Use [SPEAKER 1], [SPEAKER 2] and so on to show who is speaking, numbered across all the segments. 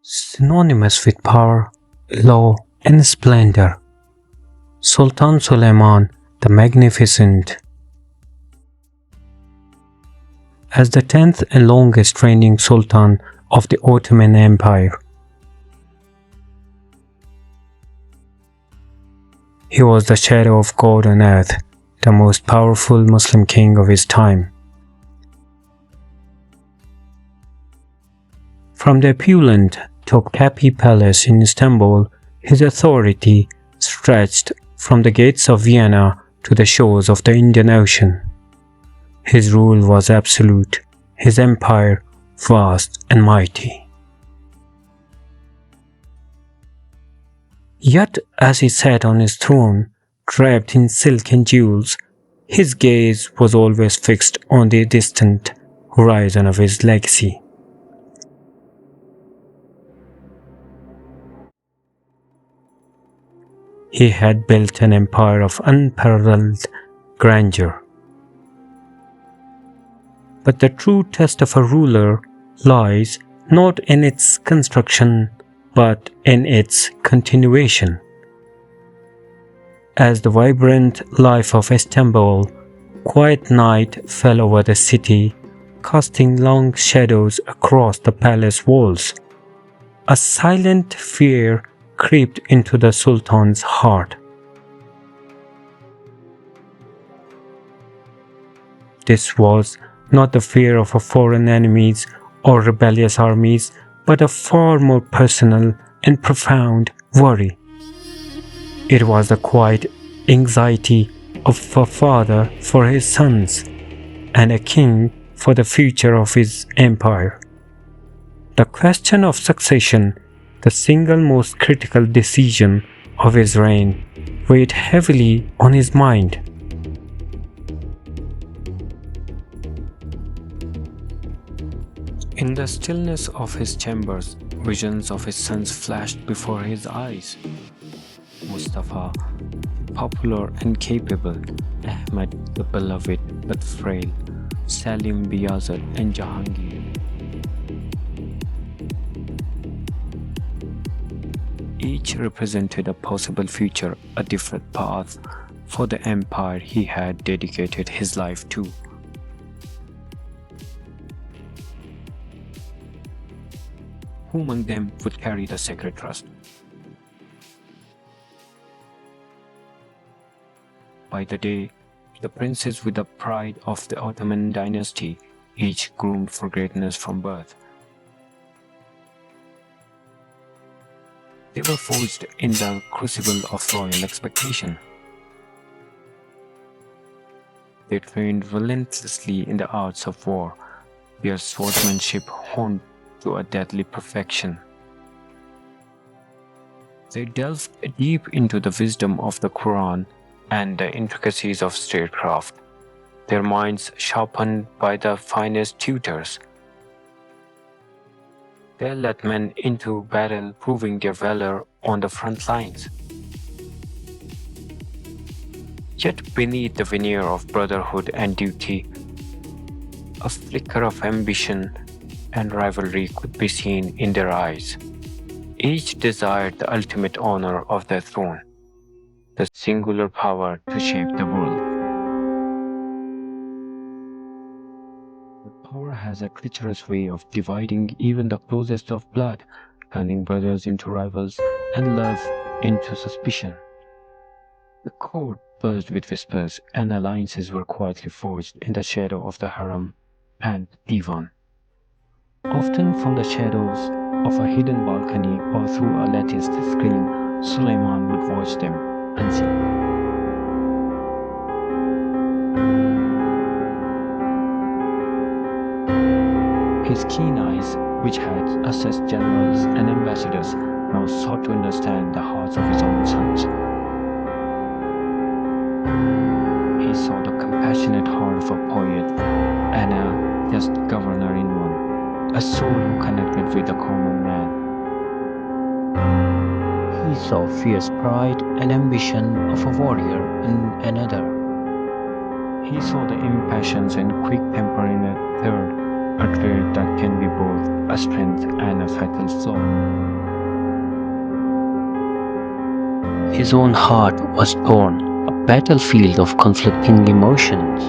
[SPEAKER 1] synonymous with power, law, and splendor. Sultan Suleiman the Magnificent. As the 10th and longest reigning Sultan of the Ottoman Empire, he was the shadow of God on earth, the most powerful Muslim king of his time. From the opulent Topkapi Palace in Istanbul, his authority stretched from the gates of Vienna to the shores of the Indian Ocean. His rule was absolute, his empire vast and mighty. Yet as he sat on his throne, draped in silk and jewels, his gaze was always fixed on the distant horizon of his legacy. He had built an empire of unparalleled grandeur. But the true test of a ruler lies not in its construction, but in its continuation. As the vibrant life of Istanbul, quiet night fell over the city, casting long shadows across the palace walls. A silent fear crept into the Sultan's heart. This was not the fear of foreign enemies or rebellious armies, but a far more personal and profound worry. It was the quiet anxiety of a father for his sons and a king for the future of his empire. The question of succession, the single most critical decision of his reign, weighed heavily on his mind. In the stillness of his chambers, visions of his sons flashed before his eyes. Mustafa, popular and capable, Ahmed the beloved but frail, Salim Bayazid and Jahangir. Each represented a possible future, a different path for the empire he had dedicated his life to. Who among them would carry the sacred trust? By the day, the princes with the pride of the Ottoman dynasty, each groomed for greatness from birth. They were forged in the crucible of royal expectation. They trained relentlessly in the arts of war, their swordsmanship honed to a deadly perfection. They delved deep into the wisdom of the Quran and the intricacies of statecraft, their minds sharpened by the finest tutors. They led men into battle, proving their valor on the front lines. Yet beneath the veneer of brotherhood and duty, a flicker of ambition and rivalry could be seen in their eyes. Each desired the ultimate honor of their throne, the singular power to shape the world. Power has a treacherous way of dividing even the closest of blood, turning brothers into rivals and love into suspicion. The court buzzed with whispers, and alliances were quietly forged in the shadow of the harem and divan. Often from the shadows of a hidden balcony or through a latticed screen, Suleiman would watch them unseen. His keen eyes, which had assessed generals and ambassadors, now sought to understand the hearts of his own sons. He saw the compassionate heart of a poet and a just governor in one, a soul who connected with the common man. He saw fierce pride and ambition of a warrior in another. He saw the impatience and quick temper in a third, a trait that can be both a strength and a fatal flaw.
[SPEAKER 2] His own heart was torn, a battlefield of conflicting emotions.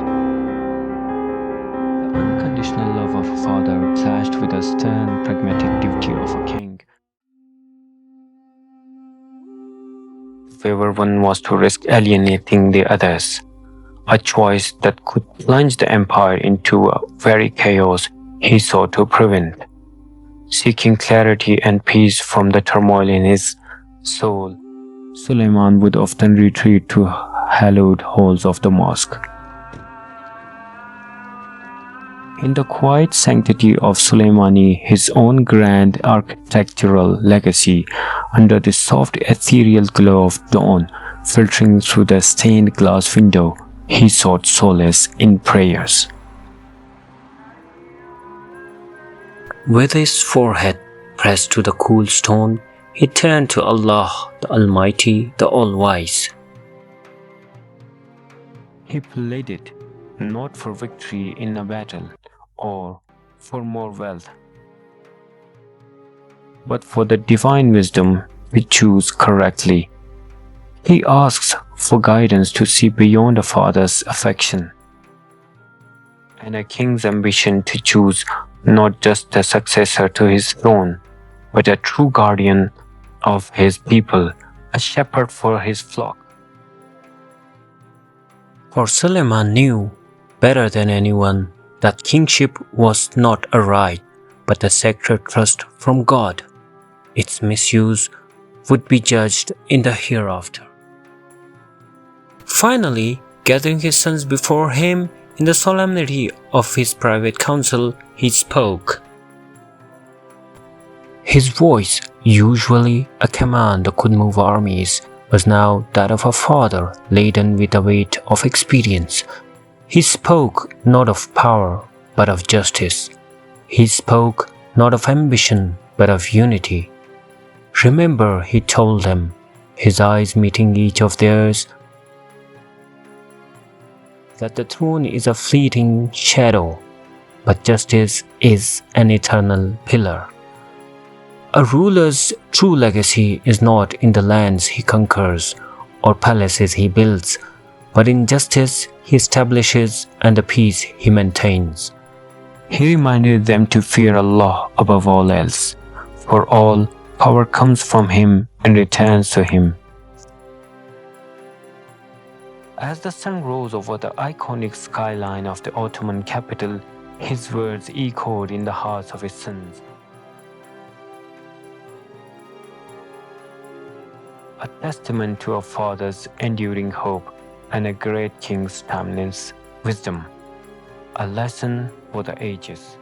[SPEAKER 1] The unconditional love of a father clashed with the stern, pragmatic duty of a king. Favor one was to risk alienating the others, a choice that could plunge the empire into a very chaos he sought to prevent. Seeking clarity and peace from the turmoil in his soul, Suleiman would often retreat to hallowed halls of the mosque. In the quiet sanctity of Suleimani, his own grand architectural legacy, under the soft ethereal glow of dawn filtering through the stained glass window, he sought solace in prayers.
[SPEAKER 2] With his forehead pressed to the cool stone, he turned to Allah, the Almighty, the All-Wise.
[SPEAKER 1] He pleaded not for victory in a battle or for more wealth, but for the divine wisdom to choose correctly. He asks for guidance to see beyond a father's affection and a king's ambition to choose not just a successor to his throne, but a true guardian of his people, a shepherd for his flock.
[SPEAKER 2] For Suleiman knew, better than anyone, that kingship was not a right, but a sacred trust from God. Its misuse would be judged in the hereafter. Finally, gathering his sons before him in the solemnity of his private council, he spoke. His voice, usually a command that could move armies, was now that of a father laden with the weight of experience. He spoke not of power, but of justice. He spoke not of ambition, but of unity. Remember, he told them, his eyes meeting each of theirs, that the throne is a fleeting shadow, but justice is an eternal pillar. A ruler's true legacy is not in the lands he conquers or palaces he builds, but in justice he establishes and the peace he maintains.
[SPEAKER 1] He reminded them to fear Allah above all else, for all power comes from Him and returns to Him. As the sun rose over the iconic skyline of the Ottoman capital, his words echoed in the hearts of his sons. A testament to a father's enduring hope and a great king's timeless wisdom, a lesson for the ages.